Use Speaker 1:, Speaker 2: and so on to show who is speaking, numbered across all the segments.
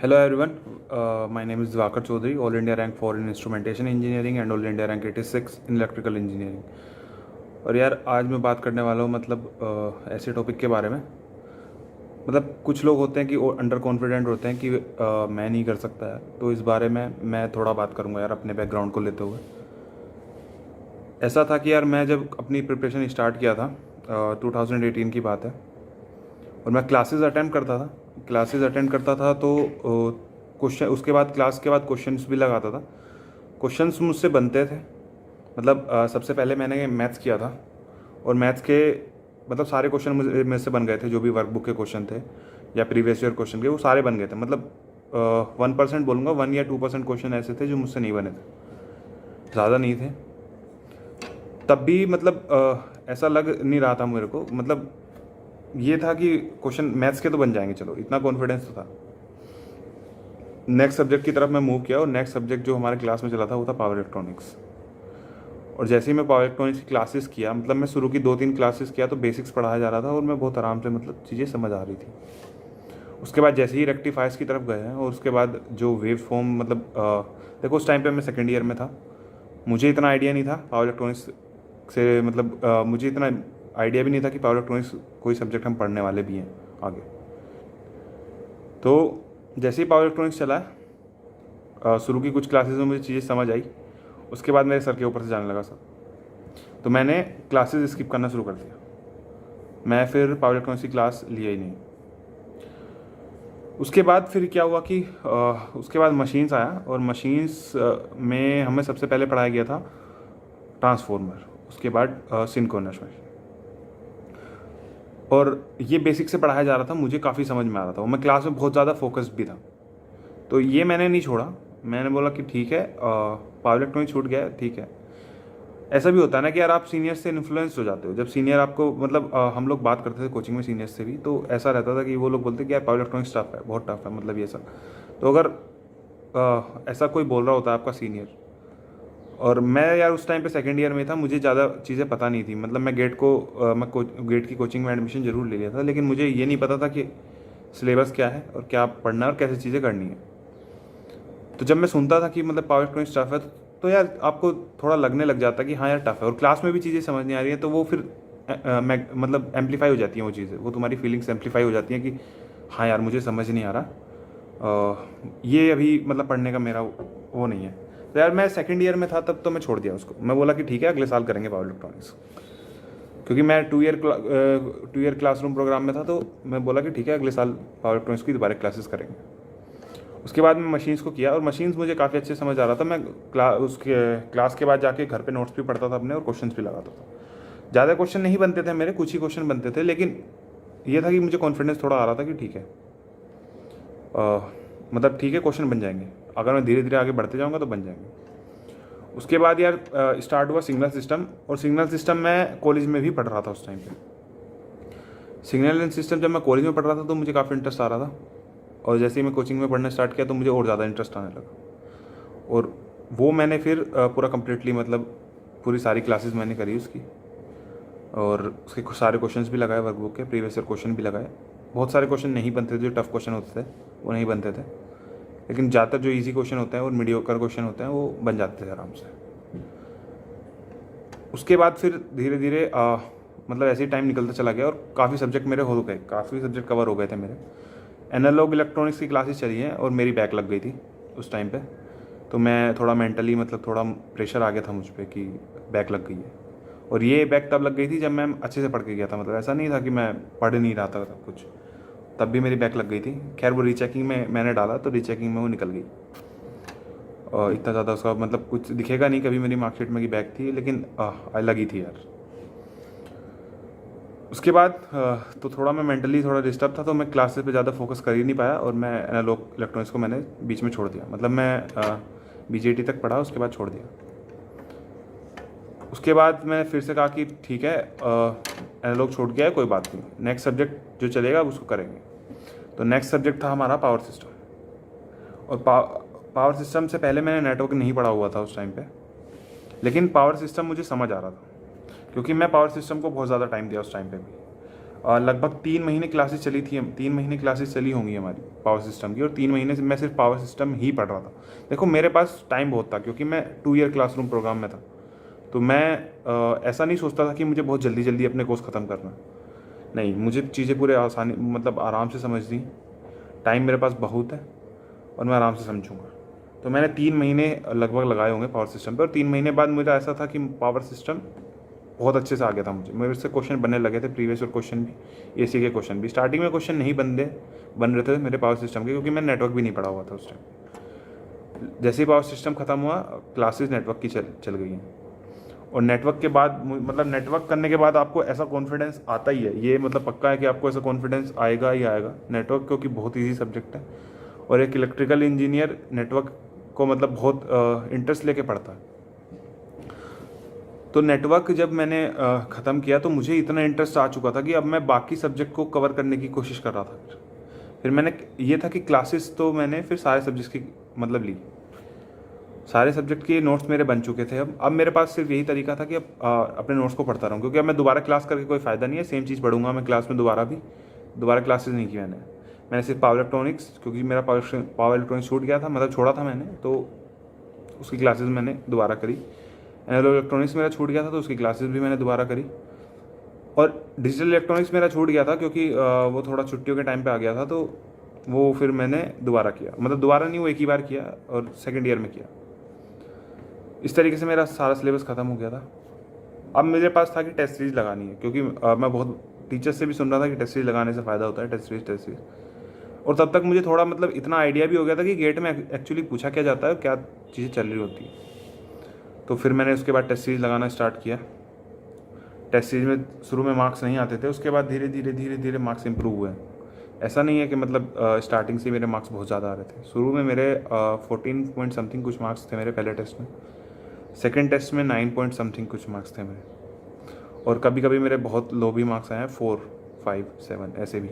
Speaker 1: Hello everyone, my name is Diwakar Chaudhary, All India Rank 4 in Instrumentation Engineering and All India Rank 86 in Electrical Engineering। और यार आज मैं बात करने वाला हूँ ऐसे टॉपिक के बारे में। कुछ लोग होते हैं कि अंडर कॉन्फिडेंट होते हैं कि मैं नहीं कर सकता है, तो इस बारे में मैं थोड़ा बात करूँगा यार अपने बैकग्राउंड को लेते हुए। ऐसा था कि यार मैं जब अपनी प्रिपरेशन स्टार्ट किया था 2018 की बात है, और मैं क्लासेस अटेंड करता था तो क्वेश्चन उसके बाद क्लास के बाद क्वेश्चंस भी लगाता था। क्वेश्चंस मुझसे बनते थे। सबसे पहले मैंने मैथ्स किया था, और मैथ्स के सारे क्वेश्चन मुझे मेरे से बन गए थे। जो भी वर्कबुक के क्वेश्चन थे या प्रीवियस ईयर क्वेश्चन के, वो सारे बन गए थे। 1% बोलूँगा, 1 या 2% क्वेश्चन ऐसे थे जो मुझसे नहीं बने थे, ज़्यादा नहीं थे। तब भी ऐसा लग नहीं रहा था मेरे को। ये था कि क्वेश्चन मैथ्स के तो बन जाएंगे, चलो इतना कॉन्फिडेंस तो था। नेक्स्ट सब्जेक्ट की तरफ मैं मूव किया, और नेक्स्ट सब्जेक्ट जो हमारे क्लास में चला था वो था पावर इलेक्ट्रॉनिक्स। और जैसे ही मैं पावर इलेक्ट्रॉनिक्स की क्लासेस किया, मैं शुरू की 2-3 क्लासेस किया तो बेसिक्स पढ़ाया जा रहा था, और मैं बहुत आराम से चीज़ें समझ आ रही थी। उसके बाद जैसे ही रेक्टिफायर्स की तरफ गए हैं, और उसके बाद जो वेव फॉर्म देखो उस टाइम पे मैं सेकेंड ईयर में था, मुझे इतना आइडिया नहीं था पावर इलेक्ट्रॉनिक्स से। मुझे इतना आइडिया भी नहीं था कि पावर इलेक्ट्रॉनिक्स कोई सब्जेक्ट हम पढ़ने वाले भी हैं आगे। तो जैसे ही पावर इलेक्ट्रॉनिक्स चला, शुरू की कुछ क्लासेस में मुझे चीज़ें समझ आई। उसके बाद मेरे सर के ऊपर से जाने लगा सब, तो मैंने क्लासेस स्किप करना शुरू कर दिया। मैं फिर पावर इलेक्ट्रॉनिक्स की क्लास लिया ही नहीं। उसके बाद फिर क्या हुआ कि उसके बाद मशीन्स आया, और मशीन्स में हमें सबसे पहले पढ़ाया गया था ट्रांसफॉर्मर, उसके बाद सिंक्रोनस मशीन। और ये बेसिक से पढ़ाया जा रहा था, मुझे काफ़ी समझ में आ रहा था, और मैं क्लास में बहुत ज़्यादा फोकस्ड भी था। तो ये मैंने नहीं छोड़ा। मैंने बोला कि ठीक है, पावर इलेक्ट्रॉनिक्स छूट गया, ठीक है। ऐसा भी होता है ना कि यार आप सीनियर से इन्फ्लुएंस हो जाते हो। जब सीनियर आपको हम लोग बात करते थे कोचिंग में सीनियर से भी, तो ऐसा रहता था कि वो लोग बोलते कि यार पावर इलेक्ट्रॉनिक्स टफ है, बहुत टफ है, ये सब। तो अगर ऐसा कोई बोल रहा होता है आपका सीनियर, और मैं यार उस टाइम पे सेकंड ईयर में था, मुझे ज़्यादा चीज़ें पता नहीं थी। मैं गेट की कोचिंग में एडमिशन ज़रूर ले लिया था, लेकिन मुझे ये नहीं पता था कि सिलेबस क्या है और क्या पढ़ना है और कैसे चीज़ें करनी है। तो जब मैं सुनता था कि पावर इलेक्ट्रॉनिक्स टफ है, तो यार आपको थोड़ा लगने लग जाता कि हाँ यार टफ है, और क्लास में भी चीज़ें समझ नहीं आ रही है, तो वो फिर एम्पलीफाई हो जाती हैं वो चीज़ें, वो तुम्हारी फीलिंग्स एम्पलीफाई हो जाती हैं कि हाँ यार मुझे समझ नहीं आ रहा, ये अभी पढ़ने का मेरा वो नहीं है। तो यार मैं सेकंड ईयर में था तब, तो मैं छोड़ दिया उसको। मैं बोला कि ठीक है, अगले साल करेंगे पावर इलेक्ट्रॉनिक्स, क्योंकि मैं 2 ईयर क्लासरूम प्रोग्राम में था। तो मैं बोला कि ठीक है, अगले साल पावर इलेक्ट्रॉनिक्स की दोबारा क्लासेस करेंगे। उसके बाद मैं मशीन्स को किया, और मशीन्स मुझे काफ़ी अच्छे समझ आ रहा था। मैं क्लास के बाद जाके घर पे नोट्स भी पढ़ता था अपने, और क्वेश्चंस भी लगाता था। ज़्यादा क्वेश्चन नहीं बनते थे मेरे, कुछ ही क्वेश्चन बनते थे, लेकिन ये था कि मुझे कॉन्फिडेंस थोड़ा आ रहा था कि ठीक है, ठीक है, क्वेश्चन बन जाएंगे। अगर मैं धीरे धीरे आगे बढ़ते जाऊँगा तो बन जाएंगे। उसके बाद यार स्टार्ट हुआ सिग्नल सिस्टम, और सिग्नल सिस्टम मैं कॉलेज में भी पढ़ रहा था उस टाइम पे। सिग्नल एंड सिस्टम जब मैं कॉलेज में पढ़ रहा था तो मुझे काफ़ी इंटरेस्ट आ रहा था, और जैसे ही मैं कोचिंग में पढ़ना स्टार्ट किया तो मुझे और ज़्यादा इंटरेस्ट आने लगा। और वो मैंने फिर पूरा कम्प्लीटली पूरी सारी क्लासेस मैंने करी उसकी, और उसके कुछ सारे क्वेश्चंस भी लगाए, वर्कबुक के प्रीवियस ईयर क्वेश्चन भी लगाए। बहुत सारे क्वेश्चन नहीं बनते थे, जो टफ क्वेश्चन होते थे वो नहीं बनते थे, लेकिन ज़्यादातर जो इजी क्वेश्चन होते हैं और मीडियोकर क्वेश्चन होते हैं वो बन जाते थे आराम से। उसके बाद फिर धीरे धीरे ऐसे ही टाइम निकलता चला गया, और काफ़ी सब्जेक्ट मेरे हो गए, काफ़ी सब्जेक्ट कवर हो गए थे मेरे। एनालॉग इलेक्ट्रॉनिक्स की क्लासेस चली हैं, और मेरी बैक लग गई थी उस टाइम पे। तो मैं थोड़ा मेंटली थोड़ा प्रेशर आ गया था मुझ पर कि बैक लग गई है। और ये बैक तब लग गई थी जब मैं अच्छे से पढ़ के गया था। ऐसा नहीं था कि मैं पढ़ नहीं रहा था कुछ, तब भी मेरी बैक लग गई थी। खैर वो रीचेकिंग में मैंने डाला, तो रीचेकिंग में वो निकल गई, और इतना ज़्यादा उसका कुछ दिखेगा नहीं कभी मेरी मार्कशीट में कि बैक थी, लेकिन लगी थी यार। उसके बाद तो थोड़ा मैं मेंटली थोड़ा डिस्टर्ब था, तो मैं क्लासेस पे ज़्यादा फोकस कर ही नहीं पाया, और मैं एनालॉग इलेक्ट्रॉनिक्स को मैंने बीच में छोड़ दिया। मैं बीजेटी तक पढ़ा, उसके बाद छोड़ दिया। उसके बाद मैं फिर से कहा कि ठीक है, एनालॉग छूट गया है, कोई बात नहीं, नेक्स्ट सब्जेक्ट जो चलेगा उसको करेंगे। तो नेक्स्ट सब्जेक्ट था हमारा पावर सिस्टम, और पावर सिस्टम से पहले मैंने नेटवर्क नहीं पढ़ा हुआ था उस टाइम पे, लेकिन पावर सिस्टम मुझे समझ आ रहा था, क्योंकि मैं पावर सिस्टम को बहुत ज़्यादा टाइम दिया उस टाइम पे भी। लगभग 3 महीने क्लासेस चली थी, 3 महीने क्लासेस चली होंगी हमारी पावर सिस्टम की, और 3 महीने से मैं सिर्फ पावर सिस्टम ही पढ़ रहा था। देखो मेरे पास टाइम बहुत था क्योंकि मैं 2 ईयर क्लासरूम प्रोग्राम में था, तो मैं ऐसा नहीं सोचता था कि मुझे बहुत जल्दी जल्दी अपने कोर्स ख़त्म करना। नहीं, मुझे चीज़ें पूरे आसानी मतलब आराम से समझनी, टाइम मेरे पास बहुत है और मैं आराम से समझूंगा। तो मैंने 3 महीने लगभग लगाए होंगे पावर सिस्टम पे, और 3 महीने बाद मुझे ऐसा था कि पावर सिस्टम बहुत अच्छे से आ गया था। मुझे मेरे से क्वेश्चन बनने लगे थे, प्रीवियस ईयर क्वेश्चन भी, एसी के क्वेश्चन भी। स्टार्टिंग में क्वेश्चन नहीं बन रहे थे मेरे पावर सिस्टम के, क्योंकि मैं नेटवर्क भी नहीं पढ़ा हुआ था उस टाइम। जैसे ही पावर सिस्टम ख़त्म हुआ, क्लासेस नेटवर्क की चल गई हैं। और नेटवर्क के बाद मतलब नेटवर्क करने के बाद आपको ऐसा कॉन्फिडेंस आता ही है, ये मतलब पक्का है कि आपको ऐसा कॉन्फिडेंस आएगा ही आएगा नेटवर्क, क्योंकि बहुत ईजी सब्जेक्ट है। और एक इलेक्ट्रिकल इंजीनियर नेटवर्क को मतलब बहुत इंटरेस्ट लेके पढ़ता है। तो नेटवर्क जब मैंने ख़त्म किया तो मुझे इतना इंटरेस्ट आ चुका था कि अब मैं बाकी सब्जेक्ट को कवर करने की कोशिश कर रहा था। फिर मैंने ये था कि क्लासेस तो मैंने फिर सारे सब्जेक्ट्स की मतलब ली, सारे सब्जेक्ट के नोट्स मेरे बन चुके थे। अब मेरे पास सिर्फ यही तरीका था कि अब अपने नोट्स को पढ़ता रहूँ, क्योंकि अब मैं दोबारा क्लास करके कोई फ़ायदा नहीं है। सेम चीज़ पढ़ूंगा मैं क्लास में, दोबारा क्लासेस नहीं की मैंने सिर्फ पावर इलेक्ट्रॉनिक्स, क्योंकि मेरा पावर इलेक्ट्रॉनिक्स छूट गया था, मतलब छोड़ा था मैंने, तो उसकी क्लासेस मैंने दोबारा करी। एनालॉग इलेक्ट्रॉनिक्स मेरा छूट गया था तो उसकी क्लासेस भी मैंने दोबारा करी। और डिजिटल इलेक्ट्रॉनिक्स मेरा छूट गया था क्योंकि वो थोड़ा छुट्टियों के टाइम पे आ गया था, तो वो फिर मैंने दोबारा किया, मतलब दोबारा नहीं, वो एक ही बार किया और सेकेंड ईयर में किया। इस तरीके से मेरा सारा सिलेबस ख़त्म हो गया था। अब मेरे पास था कि टेस्ट सीरीज लगानी है, क्योंकि मैं बहुत टीचर्स से भी सुन रहा था कि टेस्ट सीरीज लगाने से फ़ायदा होता है, टेस्ट सीरीज। और तब तक मुझे थोड़ा मतलब इतना आइडिया भी हो गया था कि गेट में एक्चुअली पूछा क्या जाता है, क्या चीज़ें चल रही होती है। तो फिर मैंने उसके बाद टेस्ट सीरीज लगाना स्टार्ट किया। टेस्ट सीरीज में शुरू में मार्क्स नहीं आते थे, उसके बाद धीरे धीरे मार्क्स इंप्रूव हुए। ऐसा नहीं है कि मतलब स्टार्टिंग से मेरे मार्क्स बहुत ज़्यादा आ रहे थे। शुरू में मेरे 14 पॉइंट समथिंग कुछ मार्क्स थे मेरे पहले टेस्ट में, सेकेंड टेस्ट में 9 पॉइंट समथिंग कुछ मार्क्स थे मेरे, और कभी कभी मेरे बहुत लो भी मार्क्स आए हैं, 4, 5, 7 ऐसे भी।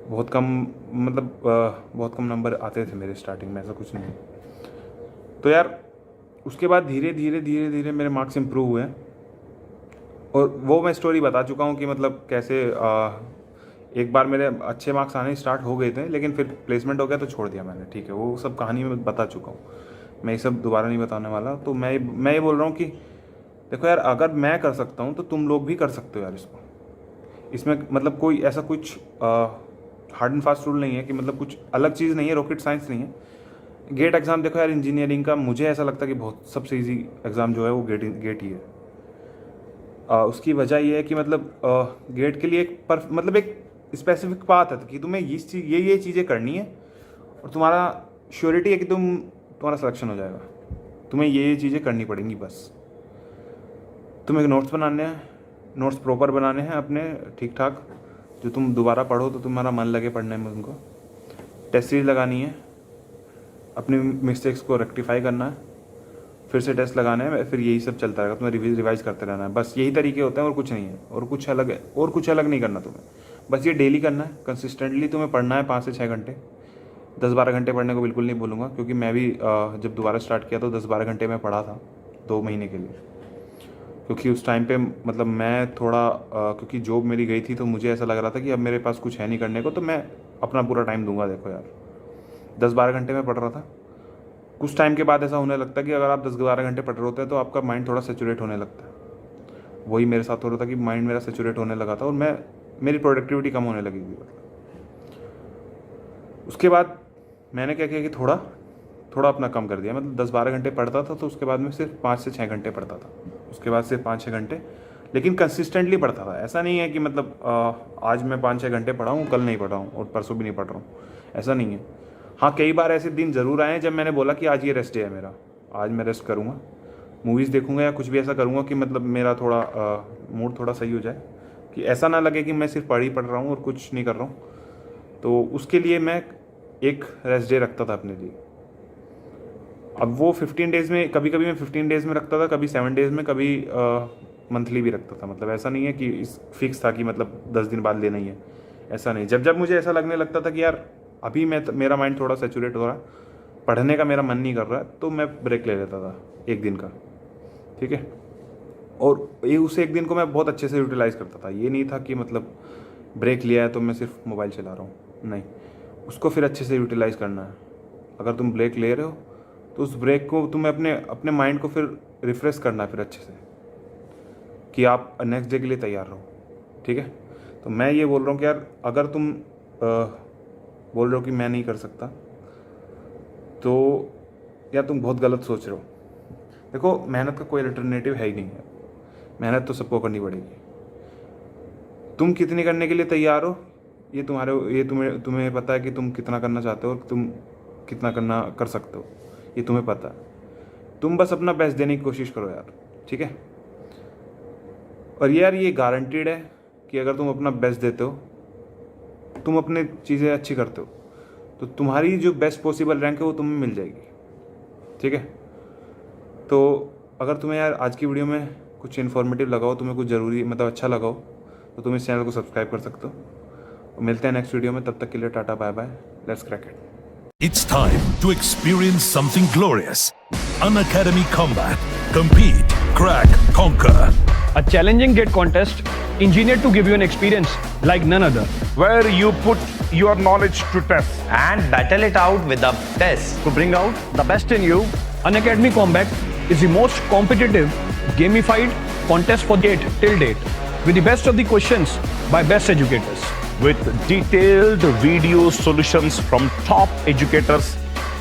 Speaker 1: बहुत कम मतलब बहुत कम नंबर आते थे मेरे स्टार्टिंग में, ऐसा कुछ नहीं। तो यार उसके बाद धीरे धीरे मेरे मार्क्स इंप्रूव हुए, और वो मैं स्टोरी बता चुका हूँ कि मतलब कैसे एक बार मेरे अच्छे मार्क्स आने स्टार्ट हो गए थे, लेकिन फिर प्लेसमेंट हो गया तो छोड़ दिया मैंने। ठीक है, वो सब कहानी मैं बता चुका हूँ, मैं ये सब दोबारा नहीं बताने वाला। तो मैं ये बोल रहा हूँ कि देखो यार, अगर मैं कर सकता हूँ तो तुम लोग भी कर सकते हो यार। इसमें मतलब कोई ऐसा कुछ हार्ड एंड फास्ट रूल नहीं है कि मतलब कुछ अलग चीज़ नहीं है, रॉकेट साइंस नहीं है। गेट एग्ज़ाम देखो यार, इंजीनियरिंग का मुझे ऐसा लगता है कि बहुत सबसे इजी एग्ज़ाम जो है वो गेट ही है। उसकी वजह ये है कि मतलब गेट के लिए मतलब एक स्पेसिफिक पाथ है कि तुम्हें ये चीज़ें करनी है, और तुम्हारा श्योरिटी है कि तुम्हारा सिलेक्शन हो जाएगा। तुम्हें ये चीज़ें करनी पड़ेंगी बस। तुम्हें नोट्स बनाने हैं, नोट्स प्रॉपर बनाने हैं अपने ठीक ठाक, जो तुम दोबारा पढ़ो तो तुम्हारा मन लगे पढ़ने में उनको। टेस्ट सीरीज लगानी है, अपनी मिस्टेक्स को रेक्टिफाई करना है, फिर से टेस्ट लगाना है, फिर यही सब चलता रहेगा। तुम्हें रिवाइज करते रहना है, बस यही तरीके होते हैं और कुछ नहीं है, और कुछ अलग नहीं करना तुम्हें। बस ये डेली करना है, कंसिस्टेंटली तुम्हें पढ़ना है 5 से 6 घंटे। 10-12 घंटे पढ़ने को बिल्कुल नहीं बोलूँगा, क्योंकि मैं भी जब दोबारा स्टार्ट किया तो 10-12 घंटे मैं पढ़ा था 2 महीने के लिए, क्योंकि उस टाइम पे मतलब मैं थोड़ा क्योंकि जॉब मेरी गई थी, तो मुझे ऐसा लग रहा था कि अब मेरे पास कुछ है नहीं करने को, तो मैं अपना पूरा टाइम दूंगा। देखो यार, 10-12 घंटे में पढ़ रहा था। कुछ टाइम के बाद ऐसा होने लगता है कि अगर आप 10-12 घंटे पढ़ रहे होते हैं तो आपका माइंड थोड़ा सेचुरेट होने लगता है। वही मेरे साथ हो रहा था कि माइंड मेरा सेचुरेट होने लगा था, और मेरी प्रोडक्टिविटी कम होने लगी थी। उसके बाद मैंने क्या किया कि थोड़ा अपना कम कर दिया। मतलब 10-12 घंटे पढ़ता था, तो उसके बाद में सिर्फ 5 से 6 घंटे पढ़ता था। उसके बाद सिर्फ 5-6 घंटे, लेकिन कंसिस्टेंटली पढ़ता था। ऐसा नहीं है कि मतलब आज मैं 5-6 घंटे पढ़ा हूँ, कल नहीं पढ़ा हूँ और परसों भी नहीं पढ़ रहा हूँ, ऐसा नहीं है। हाँ, कई बार ऐसे दिन ज़रूर आए हैं जब मैंने बोला कि आज ये रेस्ट डे है मेरा, आज मैं रेस्ट करूँगा, मूवीज़ देखूँगा या कुछ भी ऐसा करूँगा कि मतलब मेरा थोड़ा मूड थोड़ा सही हो जाए, कि ऐसा ना लगे कि मैं सिर्फ पढ़ रहा हूँ और कुछ नहीं कर रहा हूँ। तो उसके लिए मैं एक रेस्ट डे रखता था अपने लिए। अब वो 15 डेज़ में, कभी कभी मैं 15 डेज़ में रखता था, कभी 7 डेज़ में, कभी मंथली भी रखता था। मतलब ऐसा नहीं है कि इस फिक्स था कि मतलब 10 दिन बाद लेना ही है, ऐसा नहीं। जब मुझे ऐसा लगने लगता था कि यार अभी मेरा माइंड थोड़ा सेचुरेट हो रहा है, पढ़ने का मेरा मन नहीं कर रहा है, तो मैं ब्रेक ले लेता था 1 दिन का। ठीक है, और ये उस एक दिन को मैं बहुत अच्छे से यूटिलाइज़ करता था। ये नहीं था कि मतलब ब्रेक लिया है तो मैं सिर्फ मोबाइल चला रहा हूँ, नहीं, उसको फिर अच्छे से यूटिलाइज़ करना है। अगर तुम ब्रेक ले रहे हो तो उस ब्रेक को तुम्हें अपने अपने माइंड को फिर रिफ़्रेश करना है फिर अच्छे से, कि आप नेक्स्ट डे के लिए तैयार रहो। ठीक है, तो मैं ये बोल रहा हूँ कि यार अगर तुम बोल रहे हो कि मैं नहीं कर सकता, तो यार तुम बहुत गलत सोच रहे हो। देखो, मेहनत का कोई अल्टरनेटिव है ही नहीं है, मेहनत तो सबको करनी पड़ेगी। तुम कितनी करने के लिए तैयार हो ये तुम्हें पता है कि तुम कितना करना चाहते हो और तुम कितना कर सकते हो, ये तुम्हें पता है। तुम बस अपना बेस्ट देने की कोशिश करो यार, ठीक है। और यार ये गारंटीड है कि अगर तुम अपना बेस्ट देते हो, तुम अपने चीज़ें अच्छी करते हो, तो तुम्हारी जो बेस्ट पॉसिबल रैंक है वो तुम्हें मिल जाएगी, ठीक है। तो अगर तुम्हें यार आज की वीडियो में कुछ इन्फॉर्मेटिव लगा हो, तुम्हें कुछ ज़रूरी मतलब अच्छा लगा हो, तो तुम इस चैनल को सब्सक्राइब कर सकते हो। और मिलते हैं नेक्स्ट वीडियो में, तब तक के लिए tata bye bye, let's crack it.
Speaker 2: It's time to experience something glorious. Unacademy Combat. Compete, crack, conquer.
Speaker 3: A challenging gate contest engineered to give you an experience like none other.
Speaker 4: where you put your knowledge to test.
Speaker 5: and battle it out with the best.
Speaker 3: To bring out the best in you, Unacademy Combat is the most competitive, gamified contest for gate till date, with the best of the questions by best educators.
Speaker 4: With detailed video solutions from top educators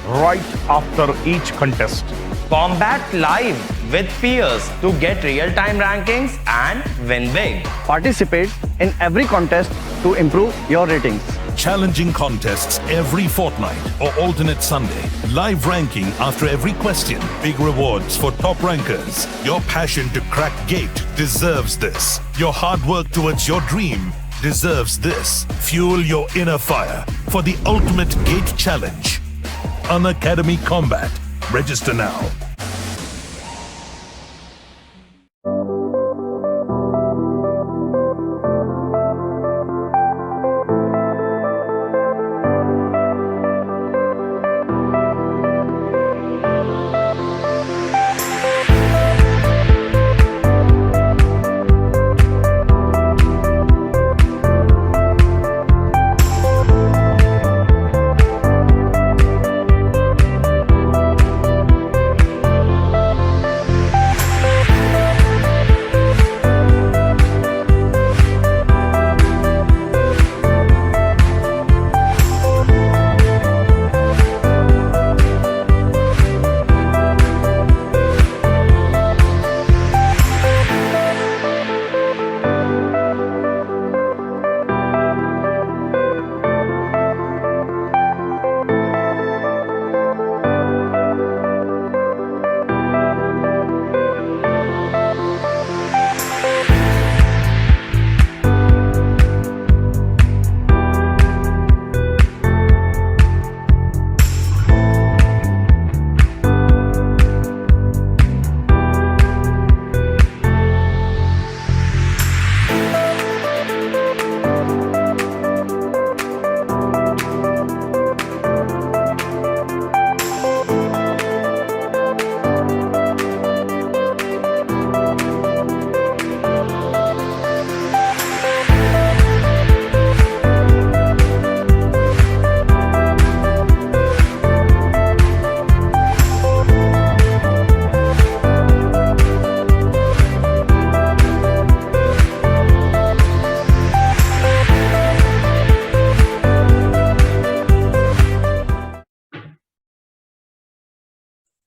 Speaker 4: right after each contest.
Speaker 5: Combat live with peers to get real-time rankings and win big.
Speaker 3: Participate in every contest to improve your ratings.
Speaker 2: Challenging contests every fortnight or alternate Sunday. Live ranking after every question. Big rewards for top rankers. Your passion to crack gate deserves this. Your hard work towards your dream deserves this. Fuel your inner fire for the ultimate gate challenge. Unacademy Combat. Register now.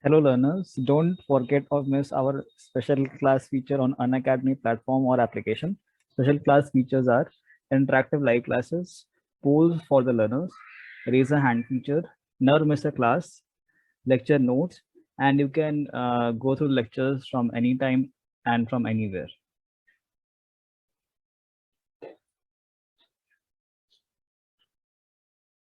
Speaker 6: Hello learners, don't forget or miss our special class feature on Unacademy platform or application. Special class features are interactive live classes, polls for the learners, raise a hand feature, never miss a class, lecture notes, and you can go through lectures from anytime and from anywhere.